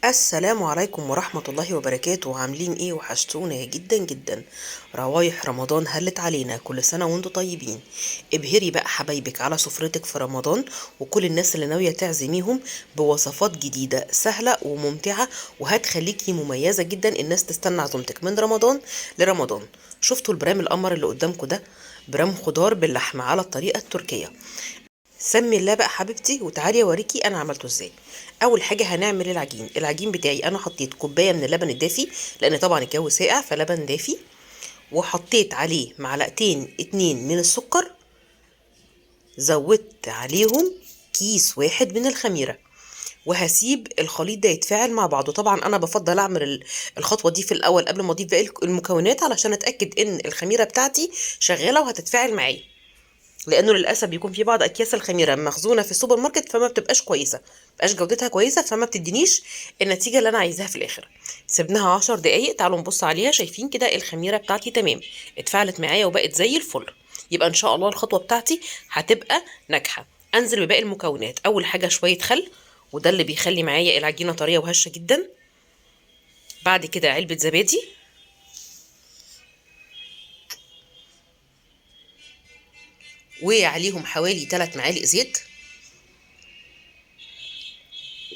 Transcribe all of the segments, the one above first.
السلام عليكم ورحمة الله وبركاته. عاملين ايه؟ وحشتونا جدا جدا. روايح رمضان هلت علينا، كل سنة وانتم طيبين. ابهري بقى حبايبك على سفرتك في رمضان، وكل الناس اللي ناوية تعزميهم بوصفات جديدة سهلة وممتعة، وهتخليكي مميزة جدا. الناس تستنى عزومتك من رمضان لرمضان. شفتوا البرام القمر اللي قدامكم ده؟ برام خضار باللحمة على الطريقة التركية. سمي الله بقى حبيبتي، وتعالي اوريكي انا عملته ازاي. اول حاجه هنعمل العجين بتاعي. انا حطيت كوبايه من اللبن الدافي، لان طبعا الجو ساقع فلبن دافي. وحطيت عليه معلقتين اتنين من السكر. زودت عليهم كيس واحد من الخميره. وهسيب الخليط ده يتفاعل مع بعضه. طبعا انا بفضل اعمل الخطوه دي في الاول قبل ما اضيف باقي المكونات، علشان اتاكد ان الخميره بتاعتي شغاله وهتتفاعل معايا. لانه للاسف بيكون في بعض اكياس الخميره مخزونه في السوبر ماركت، فما بتبقاش كويسه، مبقاش جودتها كويسه، فما بتدينيش النتيجه اللي انا عايزاها في الاخر. سيبناها 10 دقايق. تعالوا نبص عليها. شايفين كده الخميره بتاعتي تمام، اتفعلت معايا وبقت زي الفل. يبقى ان شاء الله الخطوه بتاعتي هتبقى ناجحه. انزل بباقي المكونات. اول حاجه شويه خل، وده اللي بيخلي معايا العجينه طريه وهشه جدا. بعد كده علبه زبادي، وعليهم حوالي 3 معالق زيت.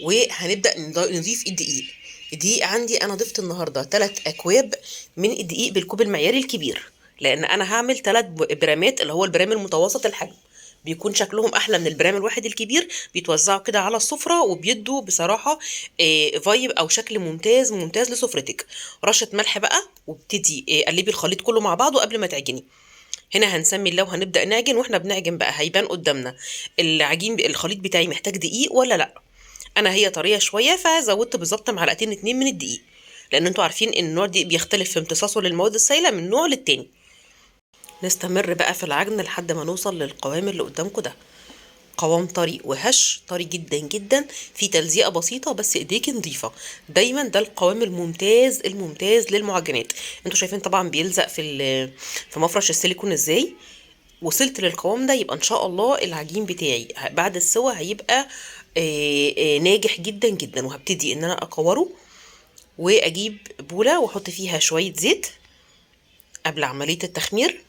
وهنبدأ نضيف الدقيق. الدقيق عندي انا ضفت النهارده 3 اكواب من الدقيق بالكوب المعياري الكبير، لان انا هعمل 3 برامات، اللي هو البرام المتوسط الحجم. بيكون شكلهم احلى من البرام الواحد الكبير. بيتوزعوا كده على السفرة وبيدوا بصراحة فايب او شكل ممتاز ممتاز لسفرتك. رشة ملح بقى، وابتدي قلبي الخليط كله مع بعضه قبل ما تعجني. هنا هنسمي الله وهنبدأ نعجن. واحنا بنعجن بقى هيبان قدامنا العجين الخليط بتاعي محتاج دقيق ولا لا. انا هي طريه شويه، فزودت بالظبط معلقتين اتنين من الدقيق، لان انتوا عارفين ان النوع دي بيختلف في امتصاصه للمواد السائله من نوع للتاني. نستمر بقى في العجن لحد ما نوصل للقوام اللي قدامكم ده. قوام طري وهش، طري جدا جدا، في تلزيقه بسيطه، بس ايديكي نظيفه. دايما ده القوام الممتاز الممتاز للمعجنات. انتوا شايفين طبعا بيلزق في مفرش السيليكون ازاي. وصلت للقوام ده، يبقى ان شاء الله العجين بتاعي بعد السوا هيبقى ناجح جدا جدا. وهبتدي ان انا اكوره، واجيب بولة واحط فيها شوية زيت قبل عملية التخمير،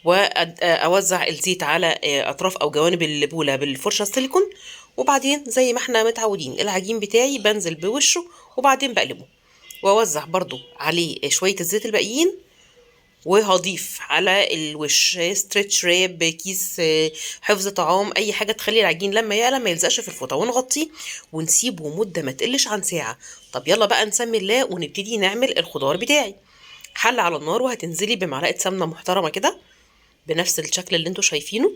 واوزع الزيت على اطراف او جوانب البولة بالفرشة السيليكون. وبعدين زي ما احنا متعودين العجين بتاعي بنزل بوشه، وبعدين بقلبه، واوزع برضو عليه شوية الزيت الباقيين. وهضيف على الوش ستريتش راب، كيس حفظ طعام، اي حاجه تخلي العجين لما يعلى ما يلزقش في الفوطه، ونغطيه ونسيبه مده ما تقلش عن ساعه. طب يلا بقى نسمي الله ونبتدي نعمل الخضار بتاعي. حل على النار، وهتنزلي بمعلقه سمنه محترمه كده بنفس الشكل اللي انتوا شايفينه.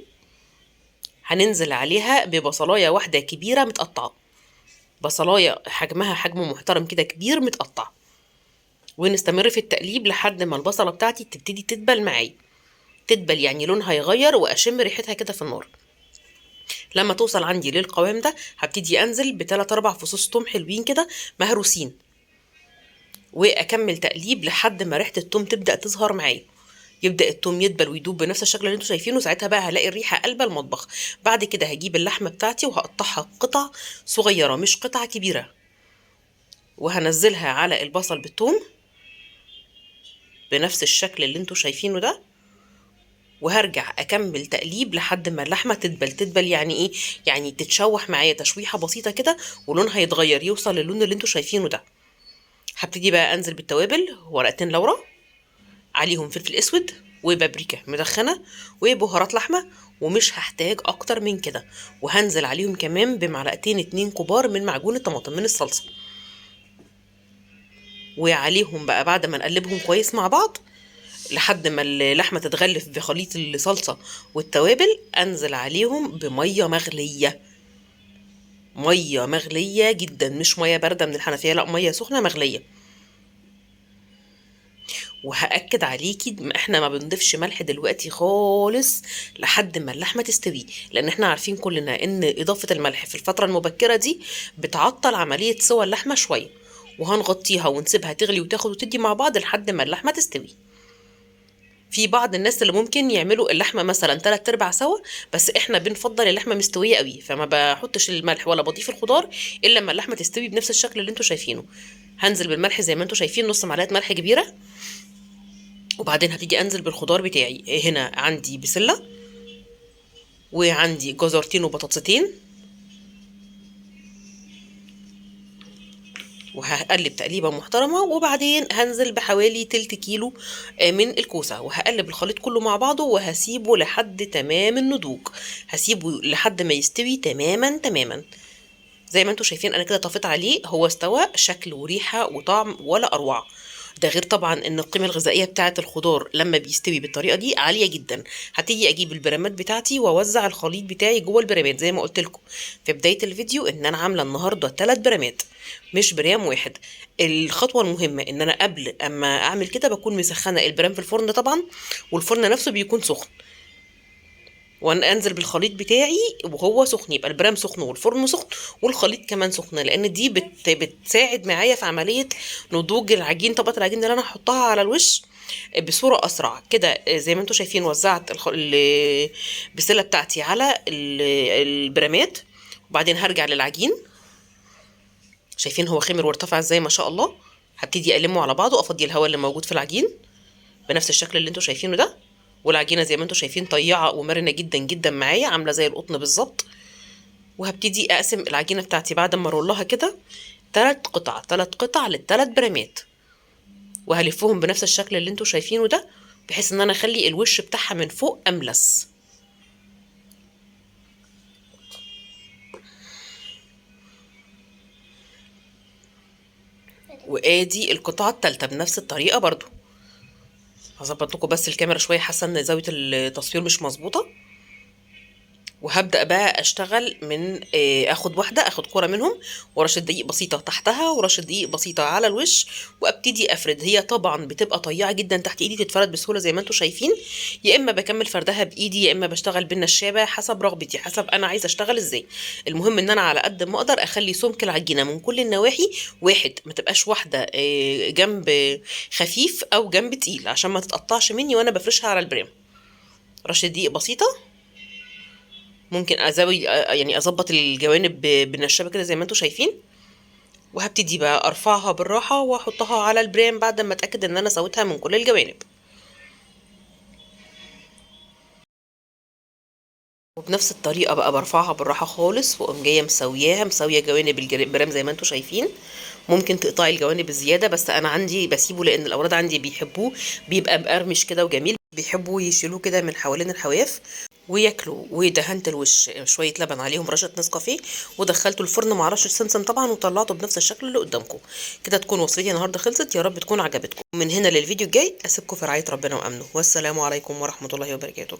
هننزل عليها ببصلايه واحده كبيره متقطعه، بصلايه حجمها حجم محترم كده كبير متقطع. ونستمر في التقليب لحد ما البصله بتاعتي تبتدي تدبل معايا. تدبل يعني لونها يغير، واشم ريحتها كده في النار. لما توصل عندي للقوام ده هبتدي انزل بتلات اربع فصوص توم حلوين كده مهروسين، واكمل تقليب لحد ما ريحه التوم تبدا تظهر معايا. يبدا التوم يدبل ويدوب بنفس الشكل اللي انتوا شايفينه. ساعتها بقى هلاقي الريحه قلبه المطبخ. بعد كده هجيب اللحمه بتاعتي وهقطعها قطع صغيره مش قطع كبيره، وهنزلها على البصل بالثوم بنفس الشكل اللي انتوا شايفينه ده. وهرجع اكمل تقليب لحد ما اللحمه تدبل. تدبل يعني ايه؟ يعني تتشوح معايا تشويحه بسيطه كده، ولونها يتغير يوصل للون اللي انتوا شايفينه ده. هبتدي بقى انزل بالتوابل. ورقتين لورا، عليهم فلفل اسود وبابريكا مدخنه وبهارات لحمه، ومش هحتاج اكتر من كده. وهنزل عليهم كمان بمعلقتين اتنين كبار من معجون الطماطم من الصلصه. وعليهم بقى بعد ما نقلبهم كويس مع بعض لحد ما اللحمة تتغلف بخليط الصلصة والتوابل، انزل عليهم بمية مغلية. مية مغلية جدا، مش مية باردة من الحنفية، لا مية سخنة مغلية. وهأكد عليكي احنا ما بنضيفش ملح دلوقتي خالص لحد ما اللحمة تستوي، لان احنا عارفين كلنا ان اضافة الملح في الفترة المبكرة دي بتعطل عملية سوى اللحمة شوية. وهنغطيها ونسيبها تغلي وتاخد وتدي مع بعض لحد ما اللحمة تستوي. في بعض الناس اللي ممكن يعملوا اللحمه مثلا 3/4 سوا، بس احنا بنفضل اللحمه مستويه قوي، فما بحطش الملح ولا بضيف الخضار الا لما اللحمه تستوي بنفس الشكل اللي انتوا شايفينه. هنزل بالملح زي ما انتوا شايفين، نص معلقه ملح كبيره، وبعدين هبتدي انزل بالخضار بتاعي. هنا عندي بسله، وعندي جزرتين وبطاطستين، وهقلب تقليبه محترمه، وبعدين هنزل بحوالي تلت كيلو من الكوسه، وهقلب الخليط كله مع بعضه، وهسيبه لحد تمام النضوج. هسيبه لحد ما يستوي تماما تماما. زي ما انتوا شايفين انا كده طفيت عليه، هو استوى شكل وريحه وطعم ولا اروع. ده غير طبعا ان القيمه الغذائيه بتاعه الخضار لما بيستوي بالطريقه دي عاليه جدا. هتيجي اجيب البرامات بتاعتي واوزع الخليط بتاعي جوه البرامات، زي ما قلت لكم في بدايه الفيديو ان انا عامله النهارده 3 برامات مش برام واحد. الخطوه المهمه ان انا قبل اما اعمل كده بكون مسخنه البرام في الفرن طبعا، والفرن نفسه بيكون سخن، وانا انزل بالخليط بتاعي وهو سخن، يبقى البرام سخن والفرن سخن والخليط كمان سخن، لان دي بتساعد معايا في عمليه نضوج العجين، طبقه العجين اللي انا هحطها على الوش بصوره اسرع كده. زي ما انتم شايفين وزعت البسله بتاعتي على البرامات، وبعدين هرجع للعجين. شايفين هو خمر وارتفع ازاي ما شاء الله. هبتدي اقلمه على بعضه، افضي الهواء اللي موجود في العجين بنفس الشكل اللي انتوا شايفينه ده. والعجينه زي ما انتوا شايفين طيعه ومرنه جدا جدا معايا، عامله زي القطن بالظبط. وهبتدي اقسم العجينه بتاعتي بعد ما ارولها كده 3 قطع للثلاث برامات، وهلفهم بنفس الشكل اللي انتوا شايفينه ده، بحيث ان انا اخلي الوش بتاعها من فوق املس. وادي القطعه الثالثه بنفس الطريقه برضو. هظبط لكم بس الكاميرا شويه، حاسه ان زاويه التصوير مش مظبوطه. وهبدأ بقى اشتغل من اخد واحدة، اخد كرة منهم ورشة دقيق بسيطة تحتها ورشة دقيق بسيطة على الوش، وابتدي افرد. هي طبعا بتبقى طيعة جدا تحت ايدي، تتفرد بسهولة زي ما انتم شايفين. يا اما بكمل فردها بايدي، يا اما بشتغل بالنشابة، حسب رغبتي، حسب انا عايزة اشتغل ازاي. المهم ان انا على قد ما اقدر اخلي سمك العجينة من كل النواحي واحد، ما تبقاش واحدة جنب خفيف او جنب تقيل، عشان ما تتقطعش مني وانا بفرشها على البريم. رشة دقيق بسيطة، ممكن ازوي يعني اظبط الجوانب بالنشابه كده زي ما انتم شايفين. وهبتدي بقى ارفعها بالراحه واحطها على البريم بعد ما اتاكد ان انا سويتها من كل الجوانب. وبنفس الطريقه بقى برفعها بالراحه خالص، واقوم جايه مسويه جوانب البريم زي ما انتم شايفين. ممكن تقطعي الجوانب الزياده، بس انا عندي بسيبه لان الاولاد عندي بيحبوه، بيبقى مقرمش كده وجميل، بيحبوا يشيلوه كده من حوالين الحواف وياكلوا. ودهنت الوش شويه لبن عليهم رشه نسكافيه، ودخلته الفرن مع رشه سمسم طبعا، وطلعته بنفس الشكل اللي قدامكم كده. تكون وصفتي النهارده خلصت، يا رب تكون عجبتكم. من هنا للفيديو الجاي اسيبكم في رعايه ربنا وامنه، والسلام عليكم ورحمه الله وبركاته.